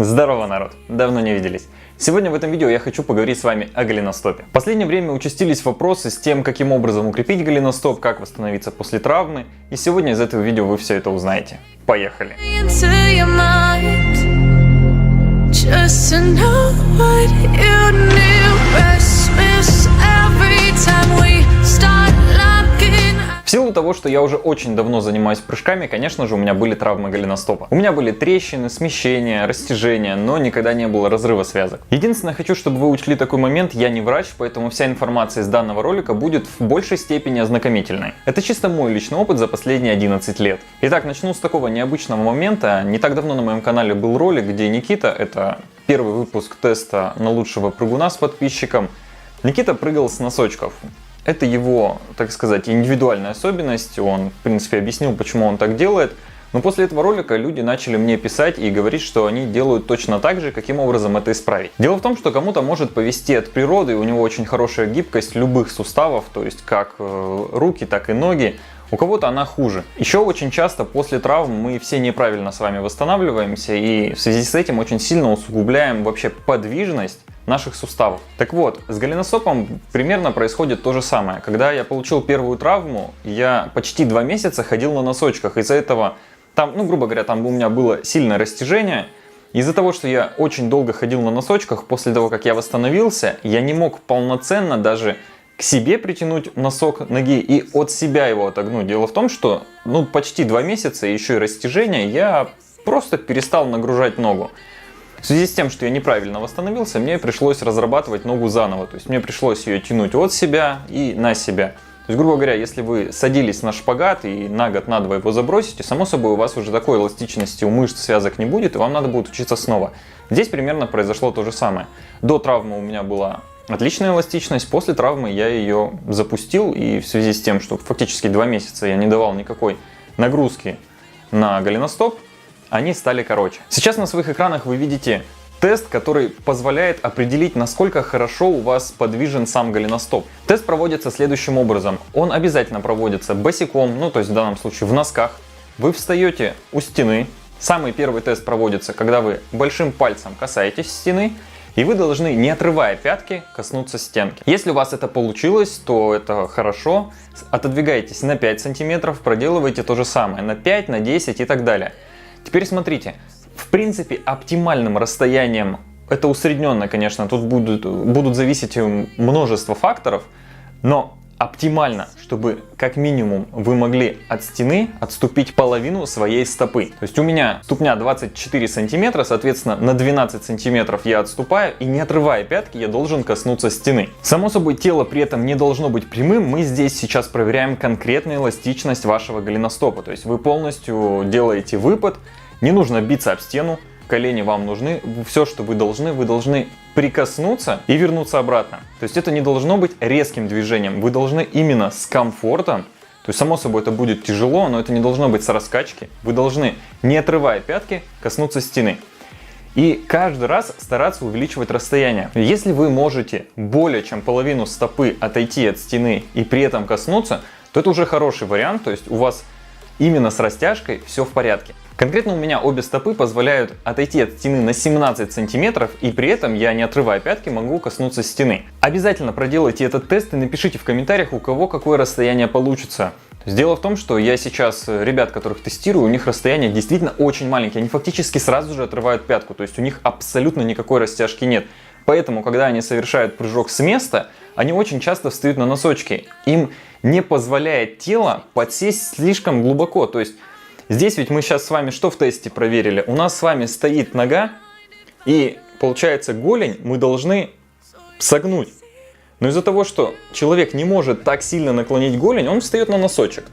Здорово, народ! Давно не виделись. Сегодня в этом видео я хочу поговорить с вами о голеностопе. В последнее время участились вопросы с тем, каким образом укрепить голеностоп, как восстановиться после травмы. И сегодня из этого видео вы все это узнаете. Поехали! В силу того, что я уже очень давно занимаюсь прыжками, конечно же, у меня были травмы голеностопа. У меня были трещины, смещения, растяжения, но никогда не было разрыва связок. Единственное, хочу, чтобы вы учли такой момент, я не врач, поэтому вся информация из данного ролика будет в большей степени ознакомительной. Это чисто мой личный опыт за последние 11 лет. Итак, начну с такого необычного момента. Не так давно на моем канале был ролик, где Никита, это первый выпуск теста на лучшего прыгуна с подписчиком, Никита прыгал с носочков. Это его, так сказать, индивидуальная особенность, он, в принципе, объяснил, почему он так делает. Но после этого ролика люди начали мне писать и говорить, что они делают точно так же, каким образом это исправить. Дело в том, что кому-то может повезти от природы, у него очень хорошая гибкость любых суставов, то есть как руки, так и ноги. У кого-то она хуже. Еще очень часто после травм мы все неправильно с вами восстанавливаемся и в связи с этим очень сильно усугубляем вообще подвижность наших суставов. Так вот, с голеностопом примерно происходит то же самое. Когда я получил первую травму, я почти 2 месяца ходил на носочках. Из-за этого, там, грубо говоря, там у меня было сильное растяжение. Из-за того, что я очень долго ходил на носочках, после того, как я восстановился, я не мог полноценно даже к себе притянуть носок ноги и от себя его отогнуть. Дело в том, что почти 2 месяца, еще и растяжение, я просто перестал нагружать ногу. В связи с тем, что я неправильно восстановился, мне пришлось разрабатывать ногу заново. То есть мне пришлось ее тянуть от себя и на себя. То есть, грубо говоря, если вы садились на шпагат и на год, на 2 его забросите, само собой у вас уже такой эластичности у мышц, связок не будет, и вам надо будет учиться снова. Здесь примерно произошло то же самое. До травмы у меня была отличная эластичность, после травмы я ее запустил, и в связи с тем, что фактически 2 месяца я не давал никакой нагрузки на голеностоп, они стали короче. Сейчас на своих экранах вы видите тест, который позволяет определить, насколько хорошо у вас подвижен сам голеностоп. Тест проводится следующим образом. Он обязательно проводится босиком, то есть в данном случае в носках. Вы встаете у стены. Самый первый тест проводится, когда вы большим пальцем касаетесь стены, и вы должны, не отрывая пятки, коснуться стенки. Если у вас это получилось, то это хорошо. Отодвигайтесь на 5 сантиметров, проделывайте то же самое на 5, на 10 и так далее. Теперь смотрите, в принципе оптимальным расстоянием, это усредненно, конечно, тут будут зависеть множество факторов, но оптимально, чтобы как минимум вы могли от стены отступить половину своей стопы. То есть у меня ступня 24 сантиметра, соответственно на 12 сантиметров я отступаю и не отрывая пятки я должен коснуться стены. Само собой тело при этом не должно быть прямым, мы здесь сейчас проверяем конкретную эластичность вашего голеностопа. То есть вы полностью делаете выпад, не нужно биться об стену, колени вам нужны, все, что вы должны прикоснуться и вернуться обратно. То есть это не должно быть резким движением, вы должны именно с комфортом, то есть само собой это будет тяжело, но это не должно быть с раскачки, вы должны, не отрывая пятки, коснуться стены. И каждый раз стараться увеличивать расстояние. Если вы можете более чем половину стопы отойти от стены и при этом коснуться, то это уже хороший вариант, то есть у вас именно с растяжкой все в порядке. Конкретно у меня обе стопы позволяют отойти от стены на 17 сантиметров, и при этом я, не отрывая пятки, могу коснуться стены. Обязательно проделайте этот тест и напишите в комментариях, у кого какое расстояние получится. Дело в том, что я сейчас ребят, которых тестирую, у них расстояние действительно очень маленькие. Они фактически сразу же отрывают пятку, то есть у них абсолютно никакой растяжки нет. Поэтому, когда они совершают прыжок с места, они очень часто встают на носочки. Им не позволяет тело подсесть слишком глубоко. То есть здесь ведь мы сейчас с вами что в тесте проверили? У нас с вами стоит нога, и получается голень мы должны согнуть. Но из-за того, что человек не может так сильно наклонить голень, он встает на носочек.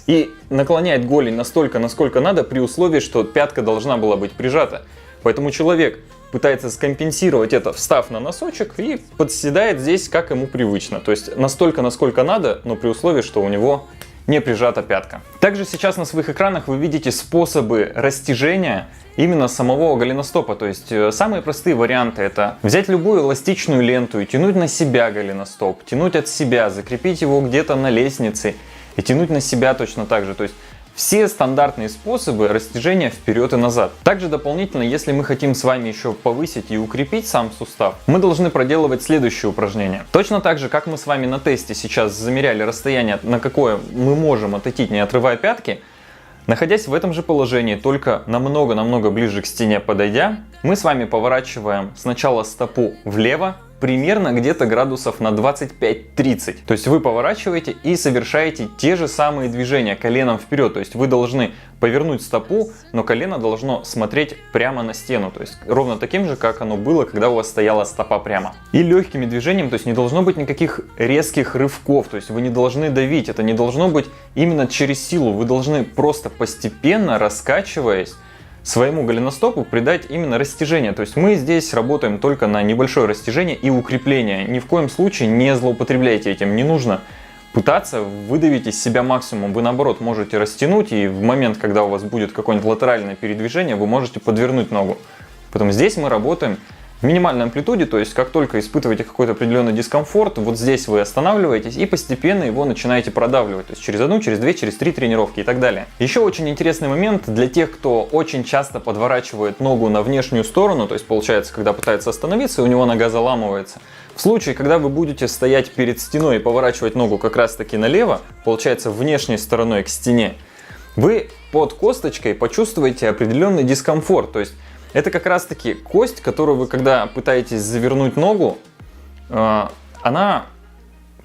И наклоняет голень настолько, насколько надо, при условии, что пятка должна была быть прижата. Поэтому человек пытается скомпенсировать это, встав на носочек, и подседает здесь, как ему привычно. То есть настолько, насколько надо, но при условии, что у него не прижата пятка. Также сейчас на своих экранах вы видите способы растяжения именно самого голеностопа. То есть самые простые варианты — это взять любую эластичную ленту и тянуть на себя голеностоп, тянуть от себя, закрепить его где-то на лестнице и тянуть на себя точно так же. То есть все стандартные способы растяжения вперед и назад. Также дополнительно, если мы хотим с вами еще повысить и укрепить сам сустав, мы должны проделывать следующее упражнение. Точно так же, как мы с вами на тесте сейчас замеряли расстояние, на какое мы можем отойти, не отрывая пятки, находясь в этом же положении, только намного-намного ближе к стене подойдя, мы с вами поворачиваем сначала стопу влево, примерно где-то градусов на 25-30. То есть вы поворачиваете и совершаете те же самые движения коленом вперед. То есть вы должны повернуть стопу, но колено должно смотреть прямо на стену. То есть ровно таким же, как оно было, когда у вас стояла стопа прямо. И легкими движениями, то есть не должно быть никаких резких рывков. То есть вы не должны давить, это не должно быть именно через силу. Вы должны просто постепенно, раскачиваясь, своему голеностопу придать именно растяжение. То есть мы здесь работаем только на небольшое растяжение и укрепление. Ни в коем случае не злоупотребляйте этим. Не нужно пытаться выдавить из себя максимум. Вы наоборот можете растянуть, и в момент, когда у вас будет какое-нибудь латеральное передвижение, вы можете подвернуть ногу. Поэтому здесь мы работаем в минимальной амплитуде, то есть как только испытываете какой-то определенный дискомфорт, вот здесь вы останавливаетесь и постепенно его начинаете продавливать. То есть через одну, через две, через три тренировки и так далее. Еще очень интересный момент для тех, кто очень часто подворачивает ногу на внешнюю сторону, то есть получается, когда пытается остановиться, и у него нога заламывается. В случае, когда вы будете стоять перед стеной и поворачивать ногу как раз таки налево, получается внешней стороной к стене, вы под косточкой почувствуете определенный дискомфорт. То есть это как раз таки кость, которую вы, когда пытаетесь завернуть ногу, она,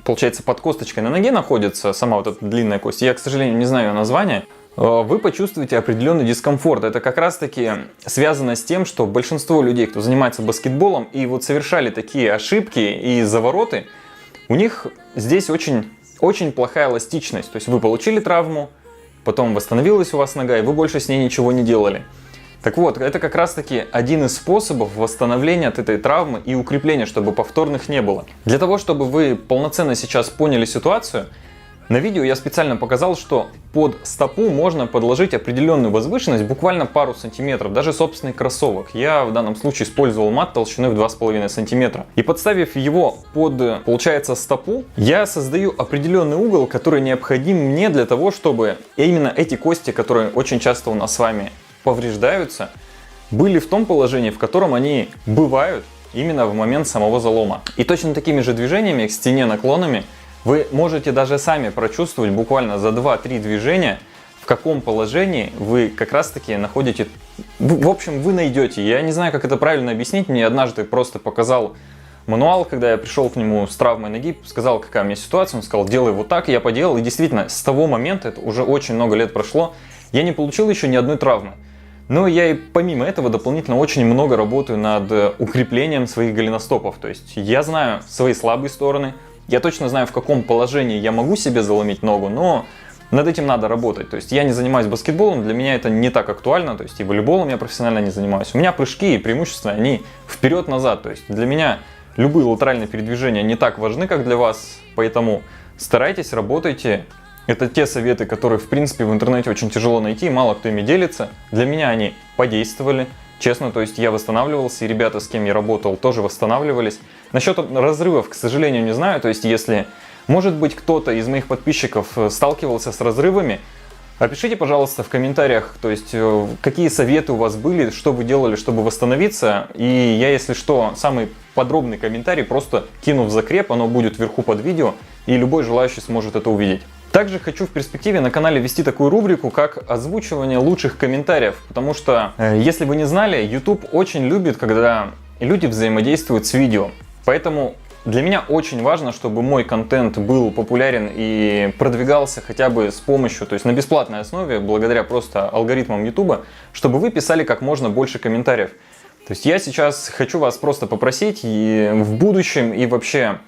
получается, под косточкой на ноге находится, сама вот эта длинная кость. Я, к сожалению, не знаю ее название. Вы почувствуете определенный дискомфорт. Это как раз таки связано с тем, что большинство людей, кто занимается баскетболом и вот совершали такие ошибки и завороты, у них здесь очень плохая эластичность. То есть вы получили травму, потом восстановилась у вас нога, и вы больше с ней ничего не делали. Так вот, это как раз таки один из способов восстановления от этой травмы и укрепления, чтобы повторных не было. Для того, чтобы вы полноценно сейчас поняли ситуацию, на видео я специально показал, что под стопу можно подложить определенную возвышенность, буквально пару сантиметров, даже собственный кроссовок. Я в данном случае использовал мат толщиной в 2,5 сантиметра. И подставив его под, получается, стопу, я создаю определенный угол, который необходим мне для того, чтобы именно эти кости, которые очень часто у нас с вами повреждаются, были в том положении, в котором они бывают именно в момент самого залома. И точно такими же движениями к стене наклонами вы можете даже сами прочувствовать буквально за 2-3 движения, в каком положении вы как раз таки находите. В общем, вы найдете. Я не знаю, как это правильно объяснить. Мне однажды просто показал мануал, когда я пришел к нему с травмой ноги, сказал, какая у меня ситуация. Он сказал, делай вот так, я поделал. И действительно, с того момента, это уже очень много лет прошло, я не получил еще ни одной травмы. Но я и помимо этого дополнительно очень много работаю над укреплением своих голеностопов. То есть я знаю свои слабые стороны, я точно знаю, в каком положении я могу себе заломить ногу, но над этим надо работать. То есть я не занимаюсь баскетболом, для меня это не так актуально, то есть и волейболом я профессионально не занимаюсь. У меня прыжки и преимущества, они вперед-назад. То есть для меня любые латеральные передвижения не так важны, как для вас, поэтому старайтесь, работайте. Это те советы, которые, в принципе, в интернете очень тяжело найти, мало кто ими делится. Для меня они подействовали, честно, то есть я восстанавливался, и ребята, с кем я работал, тоже восстанавливались. Насчет разрывов, к сожалению, не знаю, то есть если, может быть, кто-то из моих подписчиков сталкивался с разрывами, опишите, пожалуйста, в комментариях, то есть какие советы у вас были, что вы делали, чтобы восстановиться, и я, если что, самый подробный комментарий просто кину в закреп, оно будет вверху под видео, и любой желающий сможет это увидеть. Также хочу в перспективе на канале вести такую рубрику, как озвучивание лучших комментариев, потому что, если вы не знали, YouTube очень любит, когда люди взаимодействуют с видео. Поэтому для меня очень важно, чтобы мой контент был популярен и продвигался хотя бы с помощью, то есть на бесплатной основе, благодаря просто алгоритмам YouTube, чтобы вы писали как можно больше комментариев. То есть я сейчас хочу вас просто попросить и в будущем, и вообще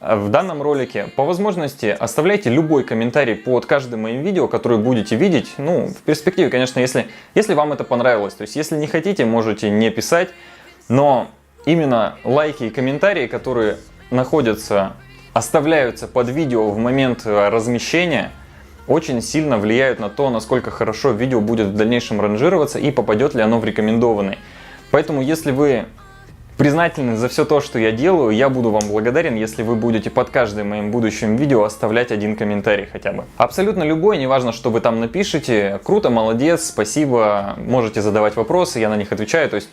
в данном ролике, по возможности, оставляйте любой комментарий под каждым моим видео, которые будете видеть. Ну, в перспективе, конечно, если вам это понравилось. То есть, если не хотите, можете не писать. Но именно лайки и комментарии, которые оставляются под видео в момент размещения, очень сильно влияют на то, насколько хорошо видео будет в дальнейшем ранжироваться и попадет ли оно в рекомендованный. Поэтому, если вы признательны за все то, что я делаю. Я буду вам благодарен, если вы будете под каждым моим будущим видео оставлять один комментарий хотя бы. Абсолютно любой, неважно, что вы там напишете. Круто, молодец, спасибо. Можете задавать вопросы, я на них отвечаю. То есть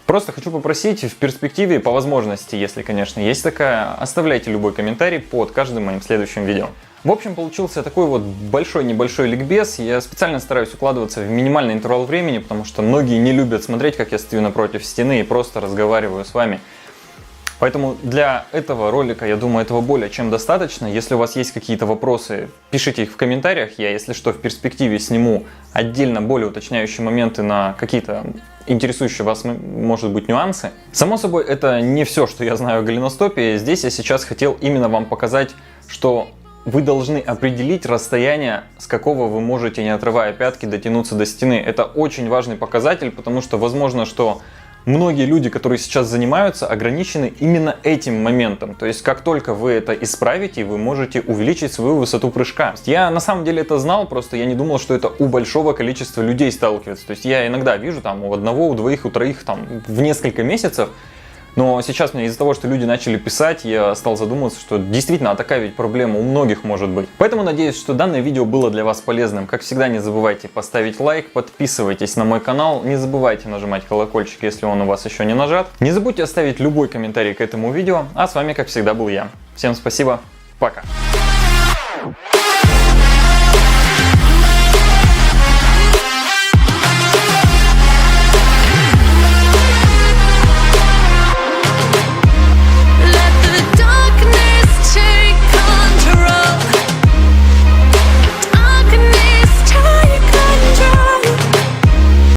просто хочу попросить в перспективе, по возможности, если, конечно, есть такая, оставляйте любой комментарий под каждым моим следующим видео. В общем, получился такой вот большой-небольшой ликбез. Я специально стараюсь укладываться в минимальный интервал времени, потому что многие не любят смотреть, как я стою напротив стены и просто разговариваю с вами. Поэтому для этого ролика, я думаю, этого более чем достаточно. Если у вас есть какие-то вопросы, пишите их в комментариях. Я, если что, в перспективе сниму отдельно более уточняющие моменты на какие-то интересующие вас, может быть, нюансы. Само собой, это не все, что я знаю о голеностопе. Здесь я сейчас хотел именно вам показать, что вы должны определить расстояние, с какого вы можете, не отрывая пятки, дотянуться до стены. Это очень важный показатель, потому что возможно, что многие люди, которые сейчас занимаются, ограничены именно этим моментом. То есть, как только вы это исправите, вы можете увеличить свою высоту прыжка. Я на самом деле это знал, просто я не думал, что это у большого количества людей сталкивается. То есть, я иногда вижу там у одного, у двоих, у троих там в несколько месяцев. Но сейчас мне из-за того, что люди начали писать, я стал задумываться, что действительно такая ведь проблема у многих может быть. Поэтому надеюсь, что данное видео было для вас полезным. Как всегда, не забывайте поставить лайк, подписывайтесь на мой канал, не забывайте нажимать колокольчик, если он у вас еще не нажат. Не забудьте оставить любой комментарий к этому видео, а с вами, как всегда, был я. Всем спасибо, пока!